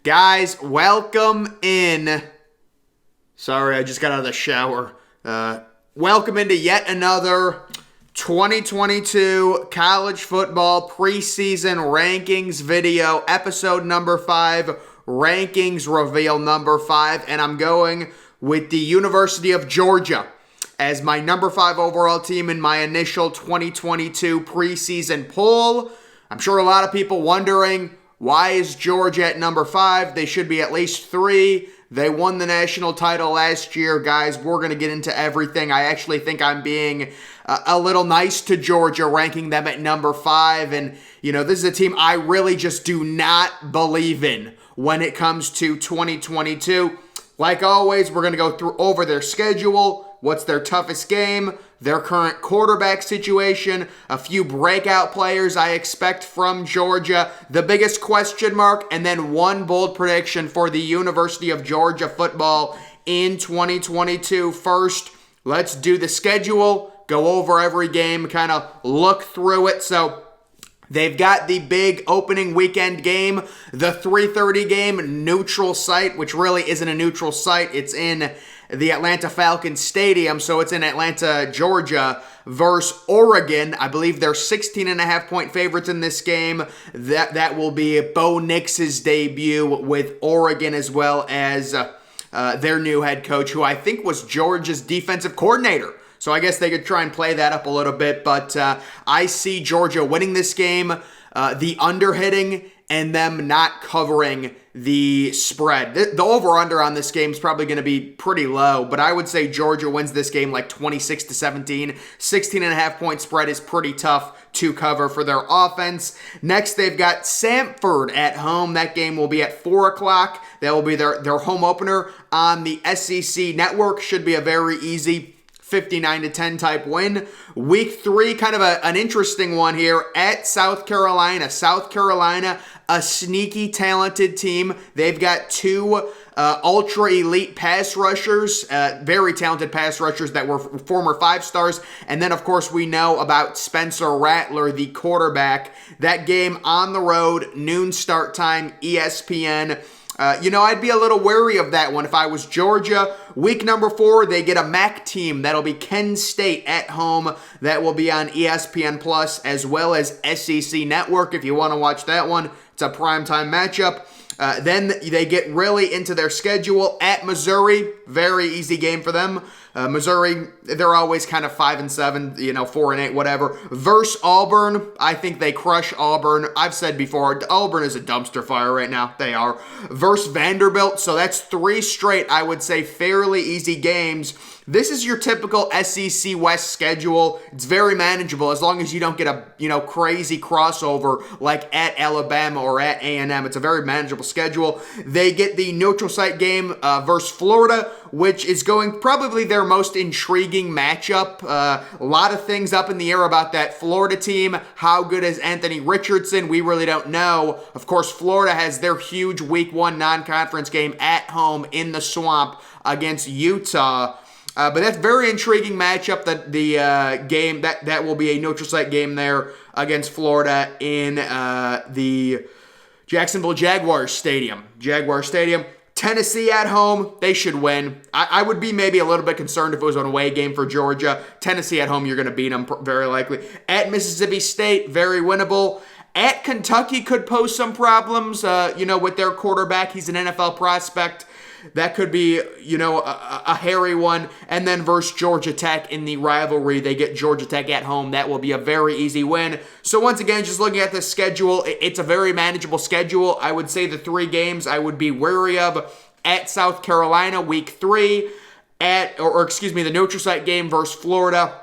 Guys, welcome in. Sorry, I just got out of the shower. Welcome into yet another 2022 college football preseason rankings video, episode number 5, rankings reveal number 5, and I'm going with the University of Georgia as my number 5 overall team in my initial 2022 preseason poll. I'm sure a lot of people wondering, why is Georgia at number 5? They should be at least 3. They won the national title last year. Guys, we're going to get into everything. I actually think I'm being a little nice to Georgia, ranking them at number 5. And, this is a team I really just do not believe in when it comes to 2022. Like always, we're going to go over their schedule, what's their toughest game, their current quarterback situation, a few breakout players I expect from Georgia, the biggest question mark, and then one bold prediction for the University of Georgia football in 2022. First, let's do the schedule, go over every game, kind of look through it. So they've got the big opening weekend game, the 3:30 game, neutral site, which really isn't a neutral site. It's in the Atlanta Falcons Stadium, so it's in Atlanta, Georgia, versus Oregon. I believe they're 16.5-point favorites in this game. That will be Bo Nix's debut with Oregon, as well as their new head coach, who I think was Georgia's defensive coordinator. So I guess they could try and play that up a little bit, but I see Georgia winning this game, the under hitting, and them not covering the spread. The over-under on this game is probably going to be pretty low, but I would say Georgia wins this game like 26-17. 16.5-point spread is pretty tough to cover for their offense. Next, they've got Samford at home. That game will be at 4 o'clock. That will be their home opener on the SEC network. Should be a very easy 59-10 type win. Week 3, kind of an interesting one here at South Carolina. South Carolina, a sneaky talented team. They've got 2 ultra elite pass rushers, very talented pass rushers that were former 5-stars. And then, of course, we know about Spencer Rattler, the quarterback. That game on the road, noon start time, ESPN. I'd be a little wary of that one if I was Georgia. Week number 4, they get a MAC team. That'll be Kent State at home. That will be on ESPN Plus as well as SEC Network if you want to watch that one. It's a primetime matchup. Then they get really into their schedule at Missouri. Very easy game for them. Missouri, they're always kind of 5-7, 4-8, whatever. Versus Auburn, I think they crush Auburn. I've said before, Auburn is a dumpster fire right now. They are. Versus Vanderbilt, so that's 3 straight, I would say, fairly easy games. This is your typical SEC West schedule. It's very manageable as long as you don't get a crazy crossover like at Alabama or at A&M. It's a very manageable schedule. They get the neutral site game versus Florida, which is going probably their most intriguing matchup. A lot of things up in the air about that Florida team. How good is Anthony Richardson? We really don't know. Of course, Florida has their huge Week 1 non-conference game at home in the Swamp against Utah. But that's a very intriguing matchup. That the game that will be a neutral site game there against Florida in the Jacksonville Jaguars Stadium. Tennessee at home, they should win. I would be maybe a little bit concerned if it was an away game for Georgia. Tennessee at home, you're going to beat them very likely. At Mississippi State, very winnable. At Kentucky could pose some problems, with their quarterback. He's an NFL prospect. That could be, a hairy one. And then versus Georgia Tech in the rivalry, they get Georgia Tech at home. That will be a very easy win. So once again, just looking at the schedule, it's a very manageable schedule. I would say the 3 games I would be wary of: at South Carolina, Week 3, the neutral site game versus Florida.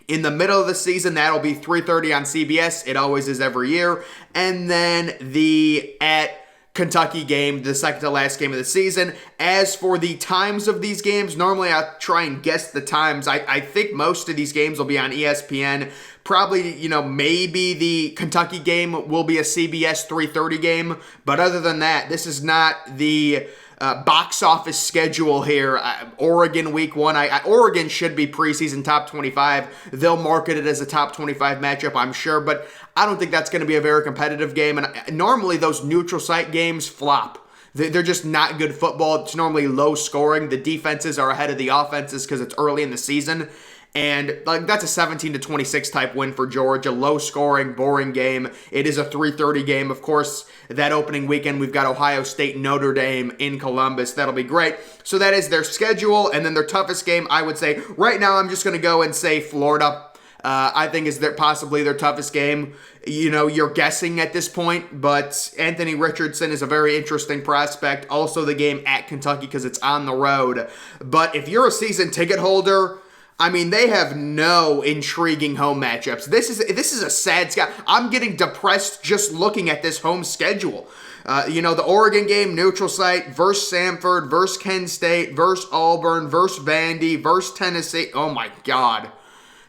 In the middle of the season, that'll be 3:30 on CBS. It always is every year. And then the at Kentucky game, the second to last game of the season. As for the times of these games, normally I try and guess the times. I think most of these games will be on ESPN. Probably, maybe the Kentucky game will be a CBS 3:30 game. But other than that, this is not the box office schedule here. Oregon week 1. Oregon should be preseason top 25. They'll market it as a top 25 matchup, I'm sure. But I don't think that's going to be a very competitive game. And normally those neutral site games flop. They're just not good football. It's normally low scoring. The defenses are ahead of the offenses because it's early in the season. And that's a 17-26 type win for Georgia. Low scoring, boring game. It is a 3:30 game. Of course, that opening weekend, we've got Ohio State, Notre Dame in Columbus. That'll be great. So that is their schedule. And then their toughest game, I would say, right now, I'm just going to go and say Florida. I think is possibly their toughest game. You're guessing at this point, but Anthony Richardson is a very interesting prospect. Also the game at Kentucky because it's on the road. But if you're a season ticket holder, I mean, they have no intriguing home matchups. This is a sad sky. I'm getting depressed just looking at this home schedule. The Oregon game, neutral site, versus Samford, versus Kent State, versus Auburn, versus Vandy, versus Tennessee. Oh my God.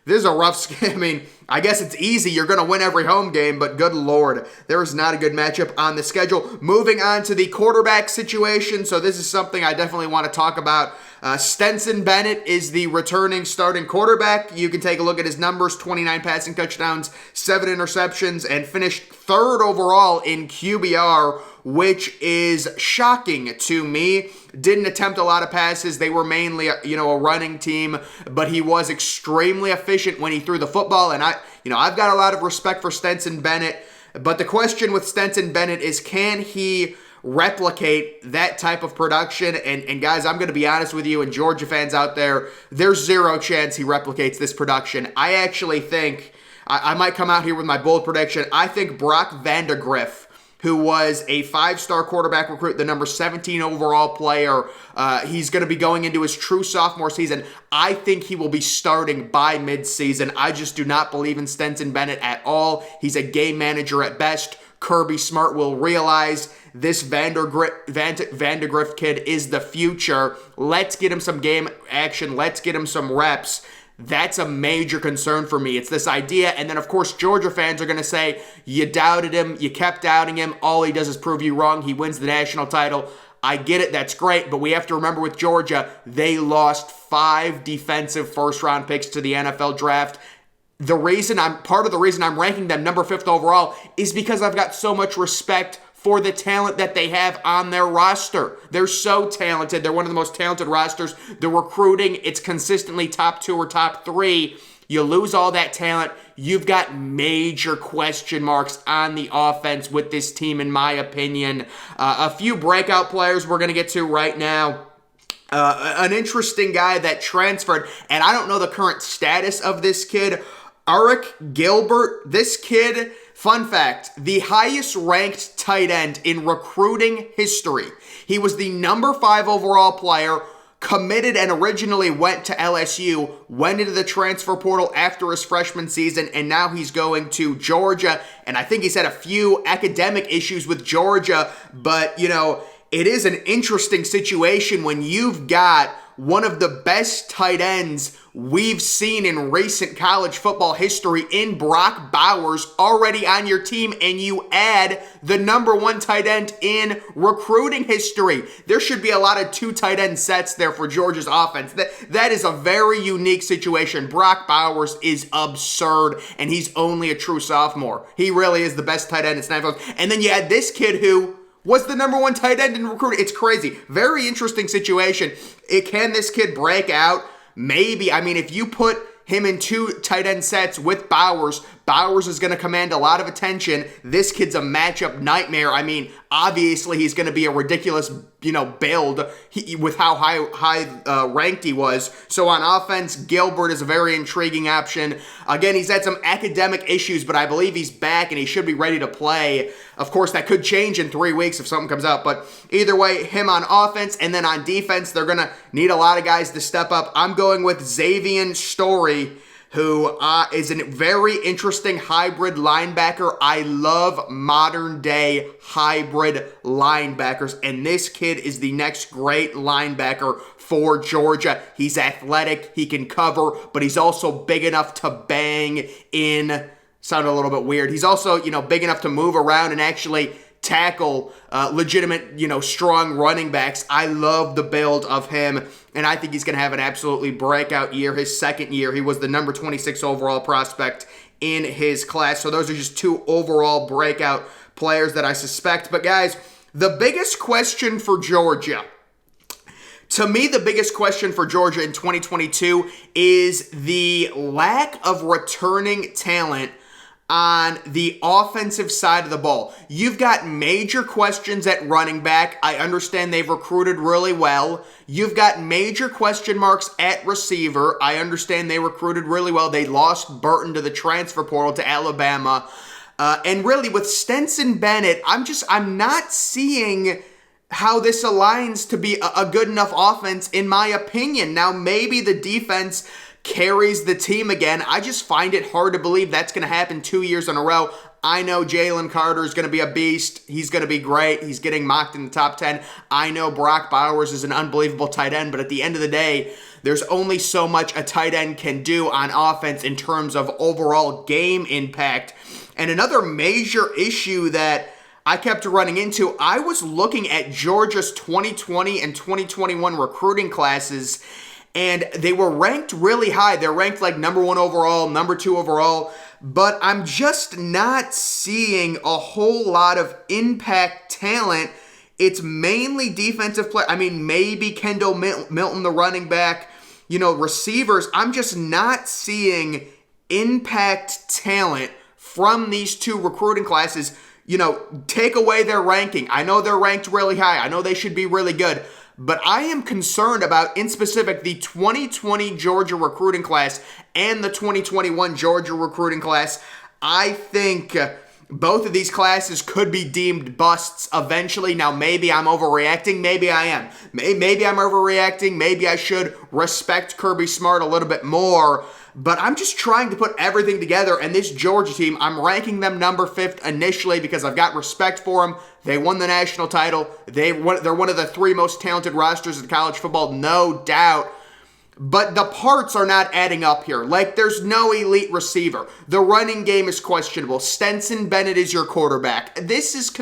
This is a rough schedule. I mean, I guess it's easy. You're going to win every home game, but good Lord, there is not a good matchup on the schedule. Moving on to the quarterback situation. So this is something I definitely want to talk about. Stetson Bennett is the returning starting quarterback. You can take a look at his numbers, 29 passing touchdowns, 7 interceptions, and finished 3rd overall in QBR, which is shocking to me. Didn't attempt a lot of passes. They were mainly, a running team, but he was extremely efficient when he threw the football, and I've got a lot of respect for Stetson Bennett, but the question with Stetson Bennett is, can he replicate that type of production? And guys, I'm going to be honest with you, and Georgia fans out there, there's zero chance he replicates this production. I actually think, I might come out here with my bold prediction, I think Brock Vandagriff, who was a 5-star quarterback recruit, the number 17 overall player, he's going to be going into his true sophomore season. I think he will be starting by midseason. I just do not believe in Stetson Bennett at all. He's a game manager at best. Kirby Smart will realize this Vandagriff kid is the future. Let's get him some game action. Let's get him some reps. That's a major concern for me. It's this idea, and then of course Georgia fans are going to say, you doubted him, you kept doubting him, all he does is prove you wrong, he wins the national title. I get it, that's great, but we have to remember with Georgia, they lost 5 defensive first-round picks to the NFL draft. Part of the reason I'm ranking them number 5th overall is because I've got so much respect for the talent that they have on their roster. They're so talented. They're one of the most talented rosters. The recruiting, it's consistently top 2 or top 3. You lose all that talent, you've got major question marks on the offense with this team, in my opinion. A few breakout players we're going to get to right now. An interesting guy that transferred, and I don't know the current status of this kid, Eric Gilbert. This kid, fun fact, the highest ranked tight end in recruiting history. He was the number 5 overall player, committed and originally went to LSU, went into the transfer portal after his freshman season, and now he's going to Georgia. And I think he's had a few academic issues with Georgia, but it is an interesting situation when you've got one of the best tight ends we've seen in recent college football history in Brock Bowers already on your team, and you add the number 1 tight end in recruiting history. There should be a lot of 2 tight end sets there for Georgia's offense. That is a very unique situation. Brock Bowers is absurd, and he's only a true sophomore. He really is the best tight end in Snapchat. And then you add this kid who was the number 1 tight end in recruiting. It's crazy. Very interesting situation. Can this kid break out? Maybe. I mean, if you put him in 2 tight end sets with Bowers, Bowers is going to command a lot of attention. This kid's a matchup nightmare. I mean, obviously he's going to be a ridiculous, build with how high ranked he was. So on offense, Gilbert is a very intriguing option. Again, he's had some academic issues, but I believe he's back and he should be ready to play. Of course, that could change in 3 weeks if something comes out. But either way, him on offense, and then on defense, they're going to need a lot of guys to step up. I'm going with Xavier Story, who is a very interesting hybrid linebacker. I love modern-day hybrid linebackers, and this kid is the next great linebacker for Georgia. He's athletic, he can cover, but he's also big enough to bang in. Sounded a little bit weird. He's also, big enough to move around and actually tackle legitimate, strong running backs. I love the build of him, and I think he's going to have an absolutely breakout year. His second year, he was the number 26 overall prospect in his class. So those are just 2 overall breakout players that I suspect. But guys, The biggest question for Georgia, to me, the biggest question for Georgia in 2022 is the lack of returning talent on the offensive side of the ball. You've got major questions at running back. I understand they've recruited really well. You've got major question marks at receiver. I understand they recruited really well. They lost Burton to the transfer portal to Alabama. And really, with Stetson Bennett, I'm not seeing how this aligns to be a good enough offense, in my opinion. Now, maybe the defense carries the team again. I just find it hard to believe that's going to happen 2 years in a row. I know Jalen Carter is going to be a beast. He's going to be great. He's getting mocked in the top 10. I know Brock Bowers is an unbelievable tight end, but at the end of the day, there's only so much a tight end can do on offense in terms of overall game impact. And another major issue that I kept running into, I was looking at Georgia's 2020 and 2021 recruiting classes, and they were ranked really high. They're ranked like number 1 overall, number 2 overall, but I'm just not seeing a whole lot of impact talent. It's mainly defensive play. I mean, maybe Kendall Milton, the running back, receivers. I'm just not seeing impact talent from these 2 recruiting classes. Take away their ranking. I know they're ranked really high. I know they should be really good. But I am concerned about, in specific, the 2020 Georgia recruiting class and the 2021 Georgia recruiting class. I think both of these classes could be deemed busts eventually. Now, maybe I'm overreacting. Maybe I am. Maybe I'm overreacting. Maybe I should respect Kirby Smart a little bit more. But I'm just trying to put everything together, and this Georgia team, I'm ranking them number 5th initially because I've got respect for them. They won the national title. They're one of the 3 most talented rosters in college football, no doubt. But the parts are not adding up here. Like, there's no elite receiver. The running game is questionable. Stetson Bennett is your quarterback. This is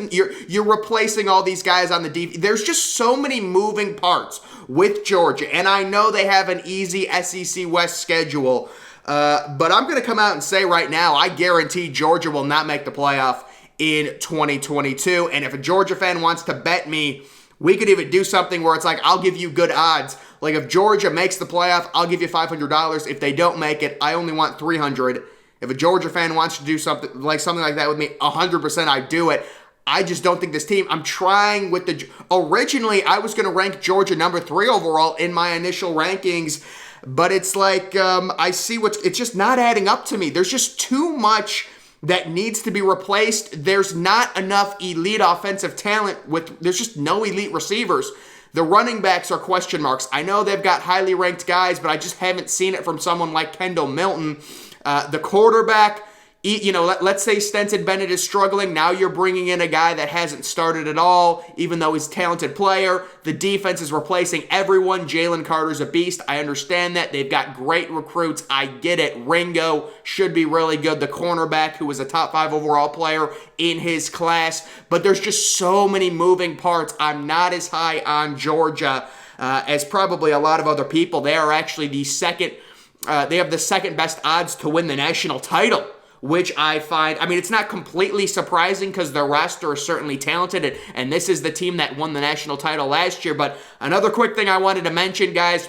you're replacing all these guys on the defense. There's just so many moving parts with Georgia, and I know they have an easy SEC West schedule. But I'm going to come out and say right now, I guarantee Georgia will not make the playoff in 2022. And if a Georgia fan wants to bet me, we could even do something where it's like, I'll give you good odds. Like, if Georgia makes the playoff, I'll give you $500. If they don't make it, I only want $300. If a Georgia fan wants to do something like that with me, 100% I do it. I just don't think this team, I'm trying with originally I was going to rank Georgia number 3 overall in my initial rankings, but it's like, I see it's just not adding up to me. There's just too much that needs to be replaced. There's not enough elite offensive talent there's just no elite receivers. The running backs are question marks. I know they've got highly ranked guys, but I just haven't seen it from someone like Kendall Milton. The quarterback, let's say Stetson Bennett is struggling. Now you're bringing in a guy that hasn't started at all, even though he's a talented player. The defense is replacing everyone. Jalen Carter's a beast. I understand that. They've got great recruits. I get it. Ringo should be really good. The cornerback, who was a top 5 overall player in his class. But there's just so many moving parts. I'm not as high on Georgia as probably a lot of other people. They are actually they have the second best odds to win the national title, which I find, it's not completely surprising because their roster is certainly talented, and this is the team that won the national title last year. But another quick thing I wanted to mention, guys,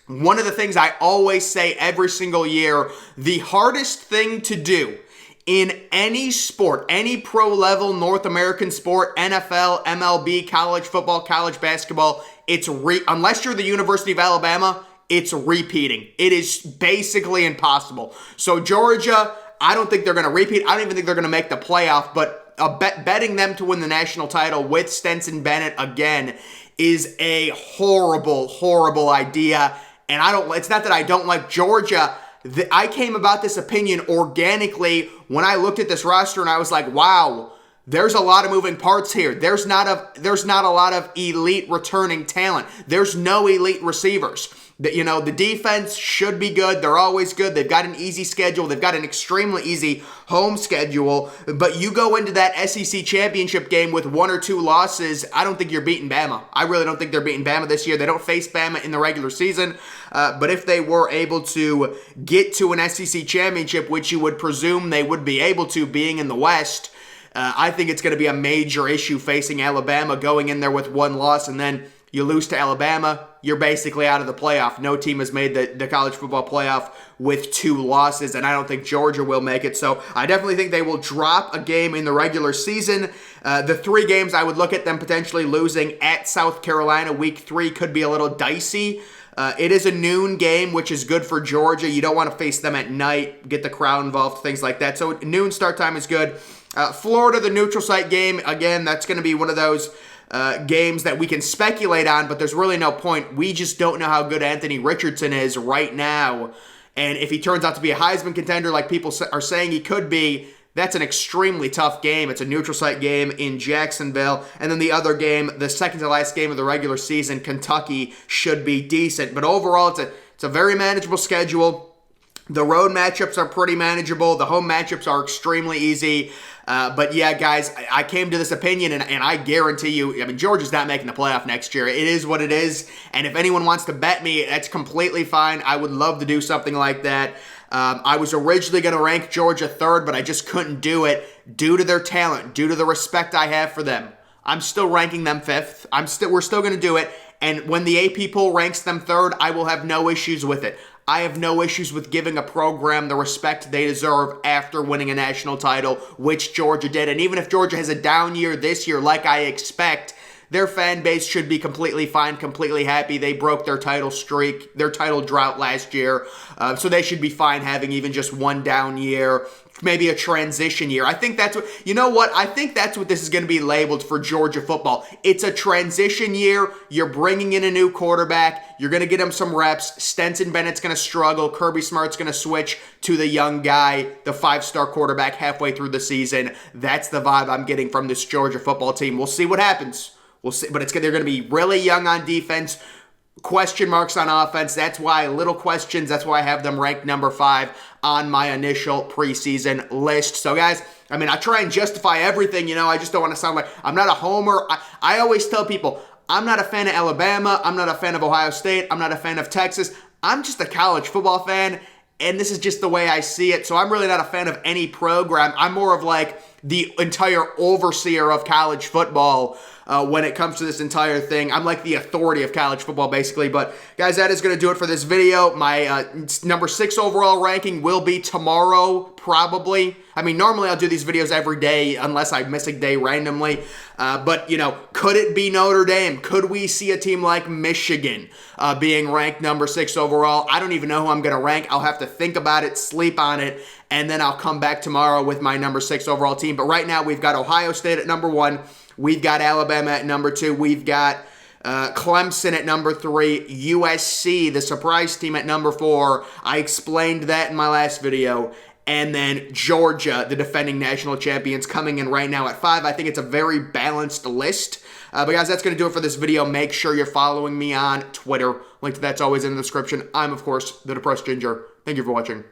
one of the things I always say every single year, the hardest thing to do in any sport, any pro-level North American sport, NFL, MLB, college football, college basketball, unless you're the University of Alabama, it's repeating. It is basically impossible. So Georgia, I don't think they're going to repeat. I don't even think they're going to make the playoff, but betting them to win the national title with Stetson Bennett again is a horrible, horrible idea. And it's not that I don't like Georgia. I came about this opinion organically when I looked at this roster and I was like, wow, there's a lot of moving parts here. There's not a lot of elite returning talent. There's no elite receivers. The defense should be good. They're always good. They've got an easy schedule. They've got an extremely easy home schedule. But you go into that SEC championship game with 1 or 2 losses, I don't think you're beating Bama. I really don't think they're beating Bama this year. They don't face Bama in the regular season. But if they were able to get to an SEC championship, which you would presume they would be able to, being in the West, I think it's going to be a major issue facing Alabama, going in there with one loss, and then you lose to Alabama, you're basically out of the playoff. No team has made the college football playoff with 2 losses, and I don't think Georgia will make it. So I definitely think they will drop a game in the regular season. The 3 games, I would look at them potentially losing at South Carolina. Week 3 could be a little dicey. It is a noon game, which is good for Georgia. You don't want to face them at night, get the crowd involved, things like that. So noon start time is good. Florida, the neutral site game, again, that's going to be one of those games that we can speculate on, but there's really no point. We just don't know how good Anthony Richardson is right now. And if he turns out to be a Heisman contender like people are saying he could be, that's an extremely tough game. It's a neutral site game in Jacksonville. And then the other game, the second to last game of the regular season, Kentucky, should be decent. But overall, it's a very manageable schedule. The road matchups are pretty manageable. The home matchups are extremely easy. But yeah, guys, I came to this opinion, and I guarantee you, I mean, Georgia's not making the playoff next year. It is what it is. And if anyone wants to bet me, that's completely fine. I would love to do something like that. I was originally going to rank Georgia 3rd, but I just couldn't do it due to their talent, due to the respect I have for them. I'm still ranking them 5th. We're still going to do it. And when the AP poll ranks them 3rd, I will have no issues with it. I have no issues with giving a program the respect they deserve after winning a national title, which Georgia did. And even if Georgia has a down year this year, like I expect, their fan base should be completely fine, completely happy. They broke their title streak, their title drought last year. So they should be fine having even just one down year, maybe a transition year. I think that's what, you know what? I think that's what this is going to be labeled for Georgia football. It's a transition year. You're bringing in a new quarterback. You're going to get him some reps. Stetson Bennett's going to struggle. Kirby Smart's going to switch to the young guy, the 5-star quarterback halfway through the season. That's the vibe I'm getting from this Georgia football team. We'll see what happens. We'll see, but they're going to be really young on defense, question marks on offense. That's why little questions. That's why I have them ranked number 5 on my initial preseason list. So, guys, I mean, I try and justify everything. You know, I just don't want to sound like I'm not a homer. I always tell people I'm not a fan of Alabama. I'm not a fan of Ohio State. I'm not a fan of Texas. I'm just a college football fan, and this is just the way I see it. So I'm really not a fan of any program. I'm more of like the entire overseer of college football when it comes to this entire thing. I'm like the authority of college football, basically. But, guys, that is going to do it for this video. My number 6 overall ranking will be tomorrow, probably. I mean, normally I'll do these videos every day unless I miss a day randomly. But, you know, could it be Notre Dame? Could we see a team like Michigan being ranked number 6 overall? I don't even know who I'm going to rank. I'll have to think about it, sleep on it, and then I'll come back tomorrow with my number 6 overall team. But right now, we've got Ohio State at number 1. We've got Alabama at number 2. We've got Clemson at number 3. USC, the surprise team, at number 4. I explained that in my last video. And then Georgia, the defending national champions, coming in right now at 5. I think it's a very balanced list. But guys, that's going to do it for this video. Make sure you're following me on Twitter. Link to that's always in the description. I'm, of course, the Depressed Ginger. Thank you for watching.